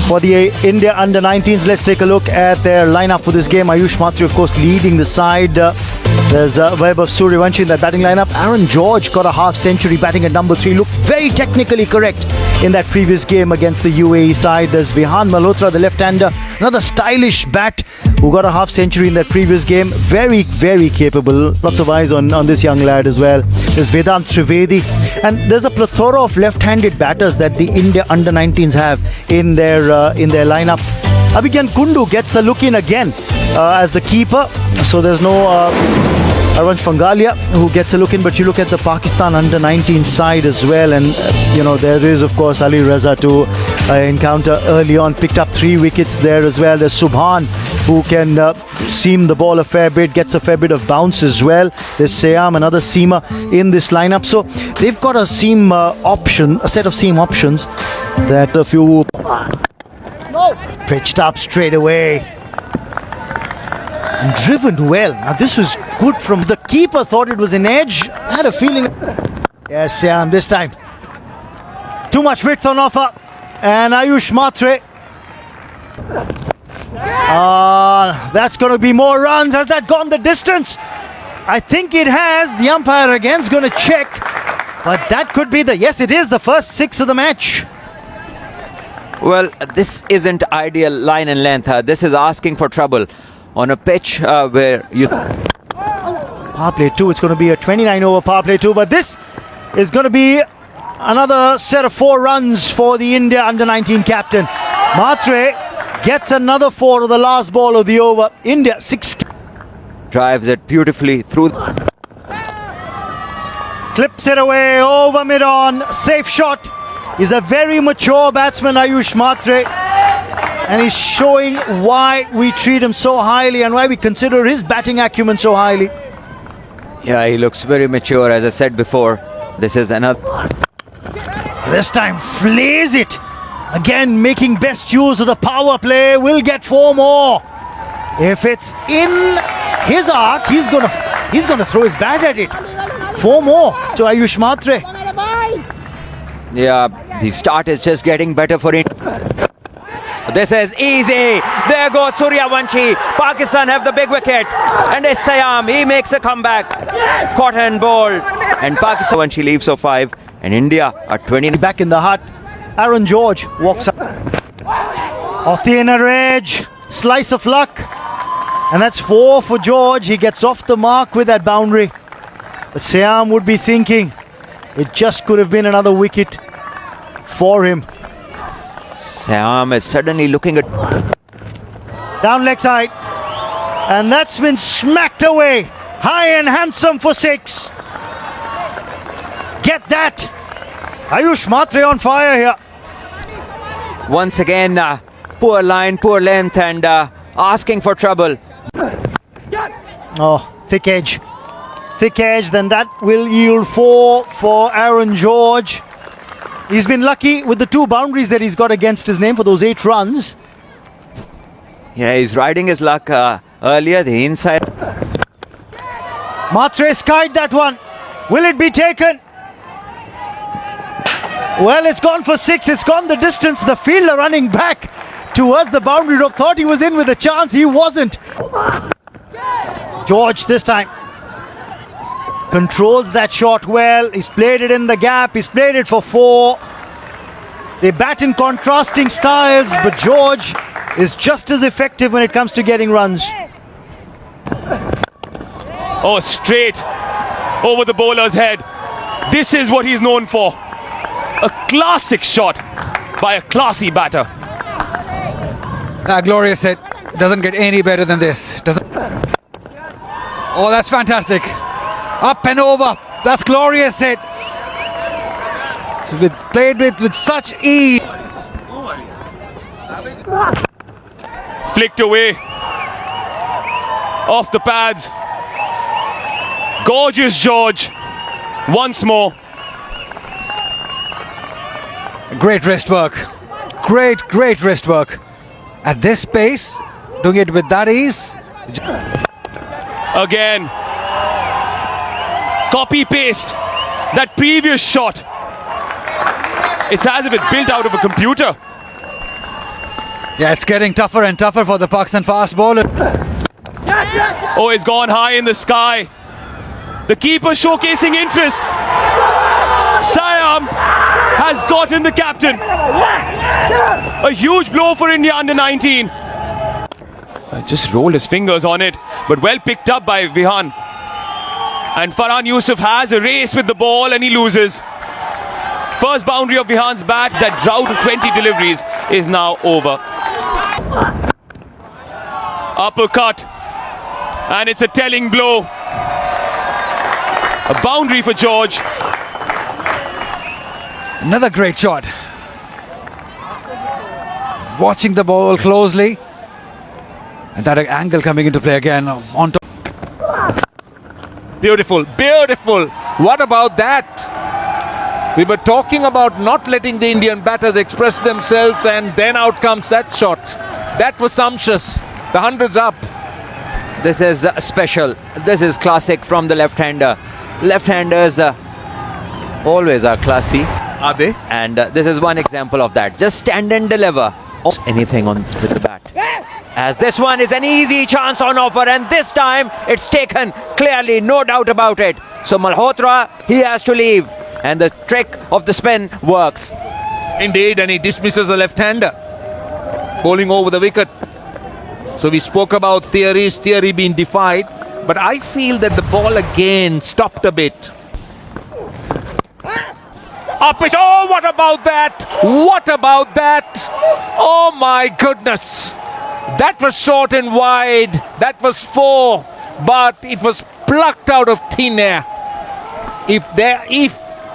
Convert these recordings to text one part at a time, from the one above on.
for the India under-19s. Let's take a look at their lineup for this game. Ayush Mhatre, of course, leading the side. There's Vaibhav Suryavanshi in that batting lineup. Aaron George got a half-century batting at number 3. Looked very technically correct in that previous game against the UAE side. There's Vihan Malhotra, the left-hander, another stylish bat who got a half-century in that previous game. Very, very capable. Lots of eyes on this young lad as well. There's Vedant Trivedi. And there's a plethora of left-handed batters that the India under-19s have in their lineup. Abhigyan Kundu gets a look in again as the keeper. So there's no Arvansh Pangalia who gets a look in, but you look at the Pakistan under-19 side as well, and there is of course Ali Raza to encounter early on, picked up 3 wickets there as well. There's Subhan who can seam the ball a fair bit, gets a fair bit of bounce as well. There's Sayam, another seamer in this lineup, so they've got a seam a set of seam options that a few pitched up straight away. Driven well. Now this was good from the keeper. Thought it was an edge. Had a feeling. Yes, Sam, this time. Too much width on offer. And Ayush Mhatre. That's going to be more runs. Has that gone the distance? I think it has. The umpire again is going to check. But that could be yes, it is the first 6 of the match. Well, this isn't ideal line and length. This is asking for trouble. On a pitch where you... Power play 2, it's going to be a 29 over power play 2, but this is going to be another set of 4 runs for the India under-19 captain. Mhatre gets another 4 to the last ball of the over. India 6. Drives it beautifully through. Clips it away over mid-on. Safe shot. He's a very mature batsman, Ayush Mhatre. And he's showing why we treat him so highly and why we consider his batting acumen so highly. Yeah, he looks very mature, as I said before. This is another... This time, flays it. Again, making best use of the power play. Will get 4 more. If it's in his arc, he's gonna throw his bat at it. 4 more to Ayush Mhatre. Yeah, the start is just getting better for it. This is easy. There goes Suryavanshi. Pakistan have the big wicket. And it's Sayam. He makes a comeback. Caught and bowled. And Pakistan leaves for 5. And India are 20. Back in the hut. Aaron George walks up. Off the inner edge. Slice of luck. And that's 4 for George. He gets off the mark with that boundary. But Sayam would be thinking it just could have been another wicket for him. Sayam is suddenly looking at... Down leg side. And that's been smacked away. High and handsome for 6. Get that. Ayush Mhatre on fire here. Once again, poor line, poor length, and asking for trouble. Oh, thick edge. Thick edge, then that will yield 4 for Aaron George. He's been lucky with the 2 boundaries that he's got against his name for those 8 runs. Yeah, he's riding his luck earlier, the inside. Mhatre skied that one. Will it be taken? Well, it's gone for 6. It's gone the distance. The fielder running back towards the boundary rope. Thought he was in with a chance. He wasn't. George this time controls that shot well. He's played it in the gap. He's played it for 4. They bat in contrasting styles, but George is just as effective when it comes to getting runs. Oh, straight over the bowler's head. This is what he's known for. A classic shot by a classy batter. Glorious hit. Doesn't get any better than this. Oh, that's fantastic. Up and over. That's glorious hit. So played with such ease. Flicked away. Off the pads. Gorgeous George. Once more. Great wrist work. Great wrist work. At this pace, doing it with that ease. Again. Copy paste that previous shot. It's as if it's built out of a computer. Yeah, it's getting tougher and tougher for the Pakistan fast bowler. Oh, it's gone high in the sky. The keeper showcasing interest. Siam has gotten the captain. A huge blow for India under 19. Just rolled his fingers on it, but well picked up by Vihan. And Farhan Yusuf has a race with the ball and he loses. First boundary of Vihan's bat. That drought of 20 deliveries is now over. Uppercut. And it's a telling blow. A boundary for George. Another great shot. Watching the ball closely. And that angle coming into play again on top. Beautiful, beautiful. What about that? We were talking about not letting the Indian batters express themselves, and then out comes that shot. That was sumptuous. The 100's up. This is special. This is classic from the left-hander. Left-handers always are classy. Are they? And this is one example of that. Just stand and deliver. Anything on with the bat. As this one is an easy chance on offer, and this time it's taken clearly, no doubt about it. So Malhotra, he has to leave, and the trick of the spin works. Indeed, and he dismisses the left-hander, bowling over the wicket. So we spoke about theory being defied, but I feel that the ball again stopped a bit. Up it! Oh, what about that? What about that? Oh my goodness! That was short and wide. That was 4, but it was plucked out of thin air. If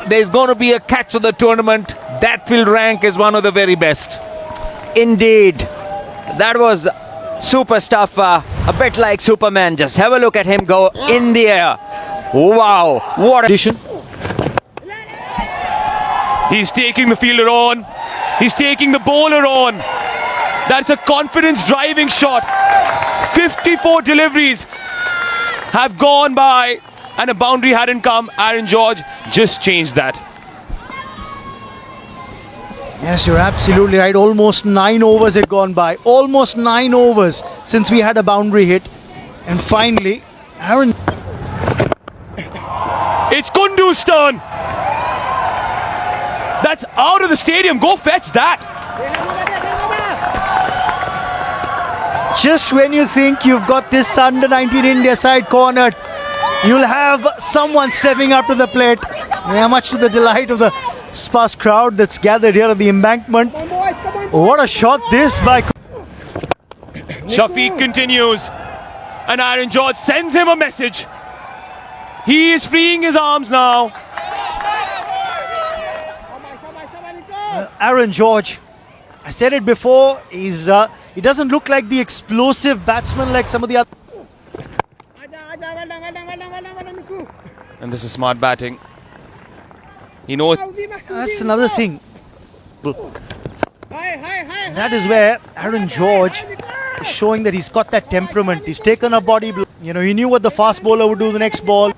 there's going to be a catch of the tournament, that will rank as one of the very best. Indeed, that was super stuff. A bit like Superman. Just have a look at him go in the air. Wow, what a addition. He's taking the fielder on. He's taking the bowler on. That's a confidence driving shot. 54 deliveries have gone by and a boundary hadn't come. Aaron George just changed that. Yes, you're absolutely right. Almost 9 overs had gone by. Almost 9 overs since we had a boundary hit. And finally, Aaron... It's Kundu's turn. That's out of the stadium. Go fetch that. Just when you think you've got this under-19 India side cornered, you'll have someone stepping up to the plate. Yeah, much to the delight of the sparse crowd that's gathered here at the embankment. What a shot this by... Shafiq continues. And Aaron George sends him a message. He is freeing his arms now. Aaron George, I said it before, he doesn't look like the explosive batsman like some of the other. And this is smart batting. He knows. That's another thing. And that is where Aaron George is showing that he's got that temperament. He's taken a body blow. You know, he knew what the fast bowler would do the next ball.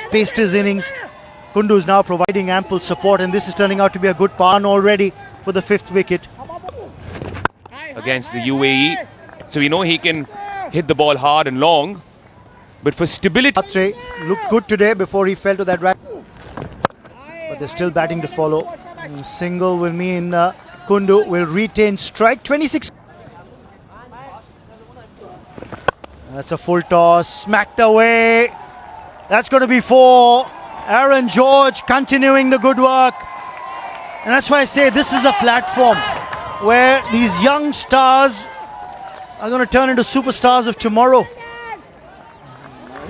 Spaced his innings. Kundu is now providing ample support, and this is turning out to be a good pan already for the 5th wicket. Against the UAE. So we know he can hit the ball hard and long. But for stability... Atre looked good today before he fell to that right. But they're still batting to follow. Single will mean Kundu will retain strike. 26. That's a full toss. Smacked away. That's going to be 4. Aaron George continuing the good work. And that's why I say this is a platform where these young stars are going to turn into superstars of tomorrow.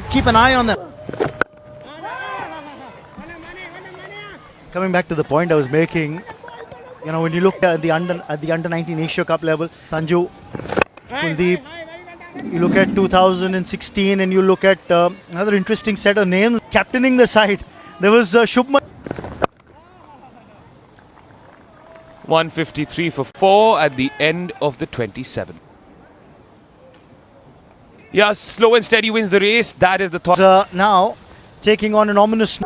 Keep an eye on them. Coming back to the point I was making, you know, when you look at the under-19 Asia Cup level, Sanju, Kuldeep, you look at 2016 and you look at another interesting set of names captaining the side. There was Shubman. 153 for 4 at the end of the 27th. Yeah, slow and steady wins the race. That is the thought. Now taking on an ominous...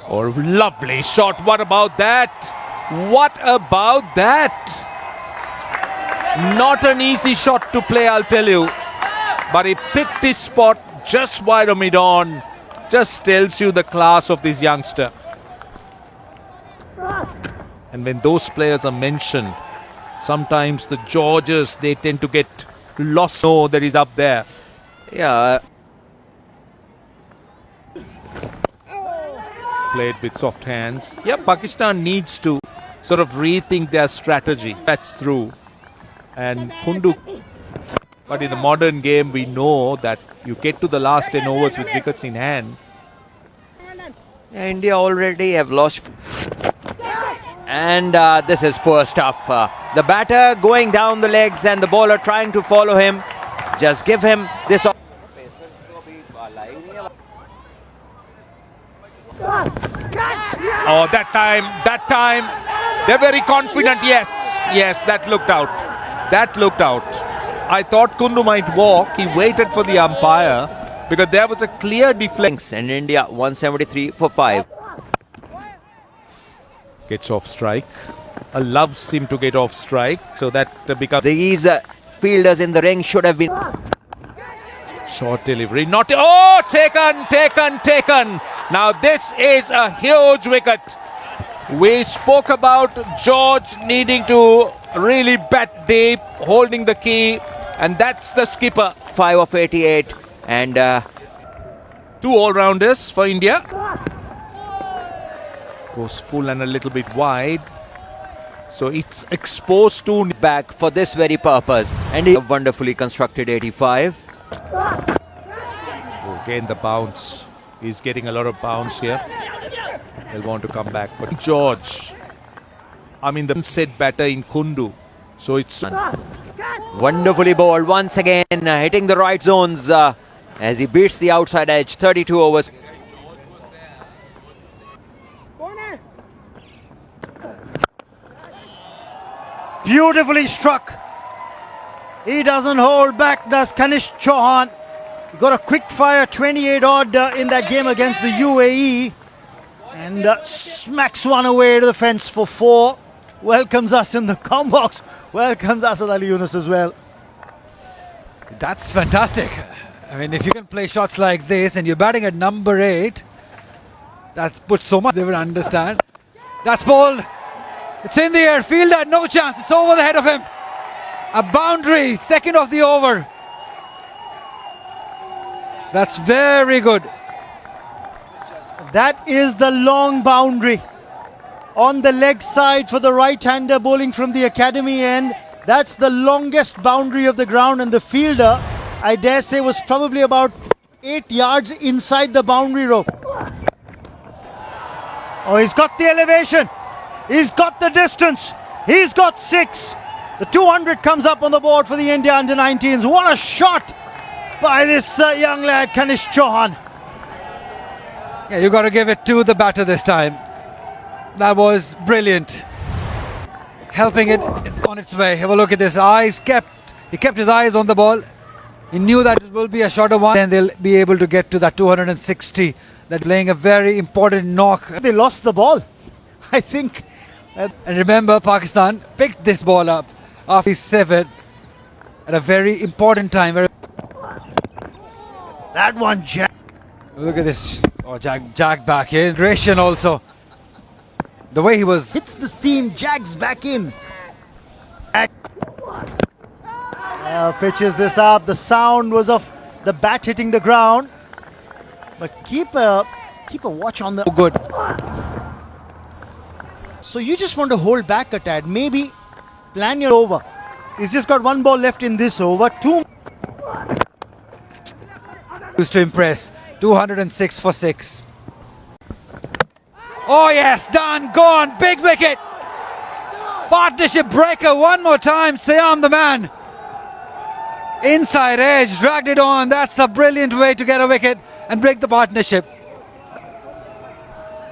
Oh, lovely shot. What about that? What about that? Not an easy shot to play, I'll tell you. But he picked his spot just wide of mid-on. Just tells you the class of this youngster. And when those players are mentioned, sometimes the Georges, they tend to get lost. Know that he's up there. Yeah, Played with soft hands. Yeah, Pakistan needs to sort of rethink their strategy. That's through. And Kundu. But in the modern game, we know that you get to the last 10 overs with wickets in hand. India already have lost. And this is poor stuff. The batter going down the legs and the bowler trying to follow him. Just give him this. Oh, that time, they're very confident. Yes, that looked out. I thought Kundu might walk. He waited for the umpire because there was a clear deflection. And India 173 for 5. Gets off strike. Loves him to get off strike, so that becomes These fielders in the ring should have been. short delivery. Not taken. Now this is a huge wicket. We spoke about George needing to really bat deep, holding the key, and that's the skipper. 5 of 88. And 2 all-rounders for India. Goes full and a little bit wide. So it's exposed to back for this very purpose. And he wonderfully constructed 85. again the bounce. He's getting a lot of bounce here. He'll want to come back. But George, I mean the set batter in Kundu. So it's Wonderfully bowled once again, hitting the right zones as he beats the outside edge. 32 overs. Beautifully struck. He doesn't hold back, does Kanish Chauhan. Got a quick fire 28 odd in that game against the UAE. And smacks one away to the fence for 4. Welcomes us in the com box. Welcomes Asad Ali Yunus as well. That's fantastic. I mean, if you can play shots like this and you're batting at number 8, that puts so much, they would understand. That's bowled. It's in the air. Fielder, no chance. It's over the head of him. A boundary, second of the over. That's very good. That is the long boundary on the leg side for the right-hander bowling from the academy end. That's the longest boundary of the ground, and the fielder, I dare say, was probably about 8 yards inside the boundary rope. Oh, he's got the elevation. He's got the distance. He's got 6. The 200 comes up on the board for the India under-19s. What a shot by this young lad, Kanish Chauhan. Yeah, you got to give it to the batter this time. That was brilliant. Helping it on its way. Have a look at this. He kept his eyes on the ball. He knew that it will be a shorter one. Then they'll be able to get to that 260. That playing a very important knock. They lost the ball, I think. And remember, Pakistan picked this ball up after 7 at a very important time. That one, Jack. Look at this. Oh, Jack back in. Gratian also. The way he was. Hits the seam, jags back in. Pitches this up. The sound was of the bat hitting the ground. But keep a watch on the. Good. So you just want to hold back a tad. Maybe plan your over. He's just got 1 ball left in this over. 2. Used to impress. 206 for 6. Oh yes, done, gone, big wicket. Partnership breaker one more time. Siam the man. Inside edge, dragged it on. That's a brilliant way to get a wicket and break the partnership.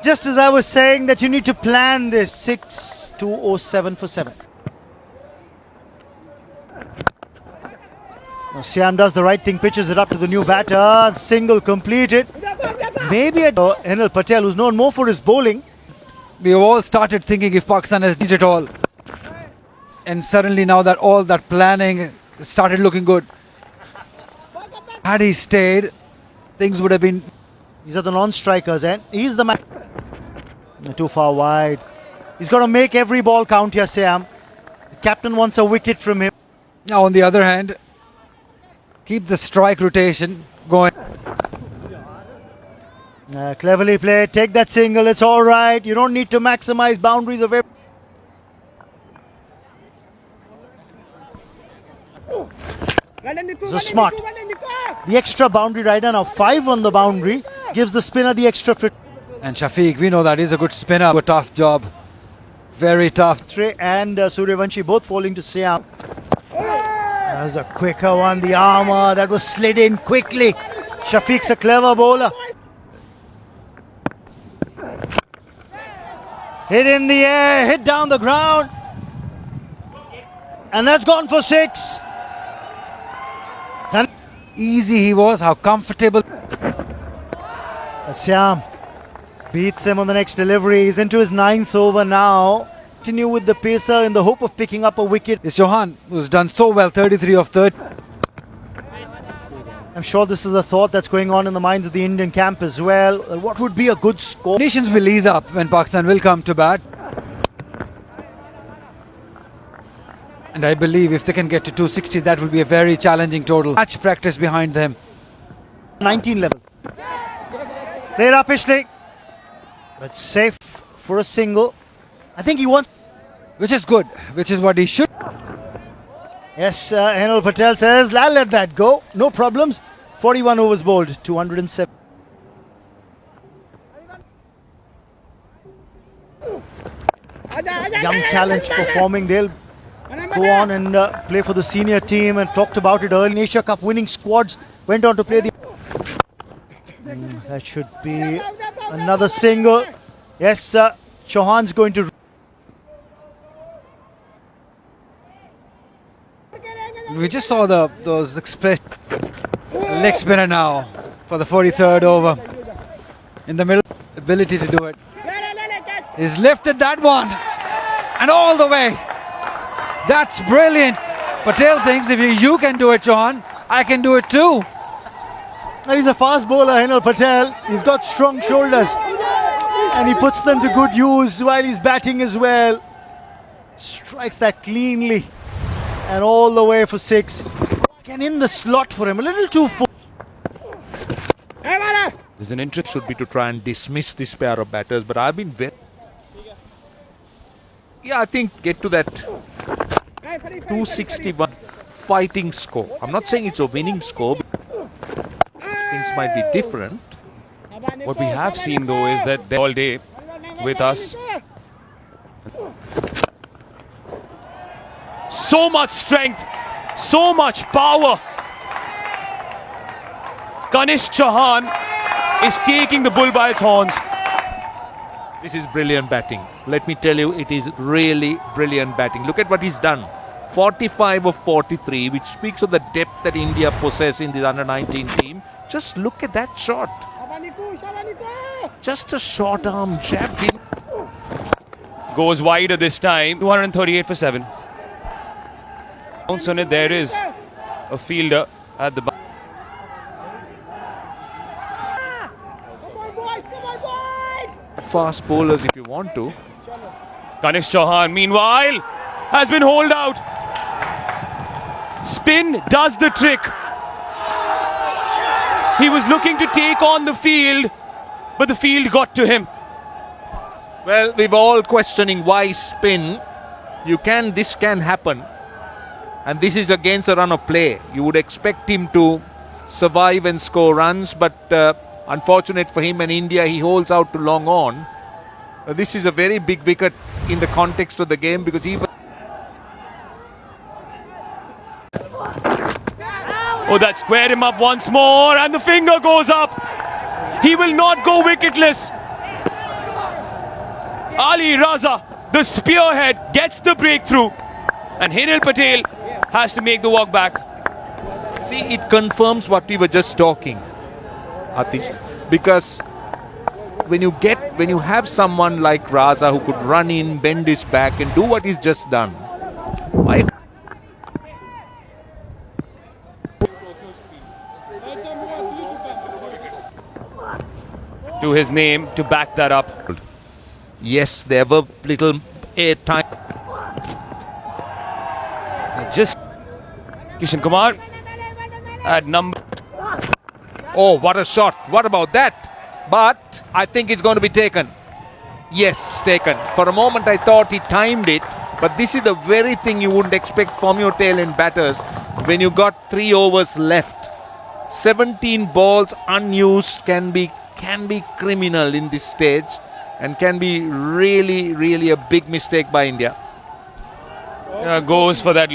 Just as I was saying that you need to plan this. 6-2-0-7 for 7. Now Siam does the right thing, pitches it up to the new batter. Single completed. Maybe Henil Patel, who's known more for his bowling, We all started thinking if Pakistan has reached it all. And suddenly now that all that planning started looking good. Had he stayed, things would have been. These are the non-strikers, and he's the man. Too far wide. He's got to make every ball count here, Sam. The captain wants a wicket from him. Now on the other hand, keep the strike rotation going. Cleverly played. Take that single. It's all right. You don't need to maximize boundaries of every. So smart. The extra boundary rider now 5 on the boundary gives the spinner the extra. And Shafiq, we know that he's a good spinner. A tough job. Very tough. And Suryavanshi both falling to Siam. That was a quicker one. The armour that was slid in quickly. Shafiq's a clever bowler. Hit in the air, hit down the ground. And that's gone for 6. And Easy he was, how comfortable. Siam beats him on the next delivery. He's into his 9th over now. Continue with the pacer in the hope of picking up a wicket. It's Johan who's done so well, 33 of 30. I'm sure this is a thought that's going on in the minds of the Indian camp as well. What would be a good score? Conditions will ease up when Pakistan will come to bat. And I believe if they can get to 260, that will be a very challenging total. Much practice behind them. 19 level. Played up Pishley. But safe for a single. I think he wants. Which is good, which is what he should. Yes, Henal Patel says, I'll let that go. No problems. 41 overs bowled, 207. Young talents performing. They'll go on and play for the senior team, and talked about it early. Asia Cup winning squads went on to play the. That should be another single. Yes, Chauhan's going to. We just saw those express leg spinner now for the 43rd over. In the middle, ability to do it. He's lifted that one and all the way. That's brilliant. Patel thinks if you can do it, Chauhan, I can do it too. And he's a fast bowler, Henal Patel. He's got strong shoulders, and he puts them to good use while he's batting as well. Strikes that cleanly and all the way for 6. And in the slot for him, a little too full. There's an interest should be to try and dismiss this pair of batters, but I've been very. Yeah, I think get to that 261 fighting score. I'm not saying it's a winning score. Things might be different. What we have seen though is that they're all day with us. So much strength, so much power. Kanish Chauhan is taking the bull by its horns. This is brilliant batting. Let me tell you, it is really brilliant batting. Look at what he's done. 45 of 43, which speaks of the depth that India possess in the under-19 team. Just look at that shot. Just a short arm jab. Goes wider this time. 238 for 7. Bounce on it. There is a fielder at the back. Fast bowlers if you want to. Kanish Chauhan, meanwhile, has been holed out. Spin does the trick. He was looking to take on the field, but the field got to him. Well, we're all questioning why spin. This can happen. And this is against a run of play. You would expect him to survive and score runs, but unfortunate for him and India, he holds out to long on. This is a very big wicket in the context of the game because even. Oh, that squared him up once more, and the finger goes up. He will not go wicketless. Ali Raza, the spearhead, gets the breakthrough, and Henal Patel has to make the walk back. See, it confirms what we were just talking, Atish, because when you have someone like Raza who could run in, bend his back, and do what he's just done. I To his name to back that up. Yes, there were little air time. Just Kishan Kumar at number. Oh, what a shot. What about that? But I think it's going to be taken. Yes, taken. For a moment I thought he timed it, but this is the very thing you wouldn't expect from your tail end batters when you got 3 overs left. 17 balls unused can be criminal in this stage and can be really a big mistake by India. Goes for that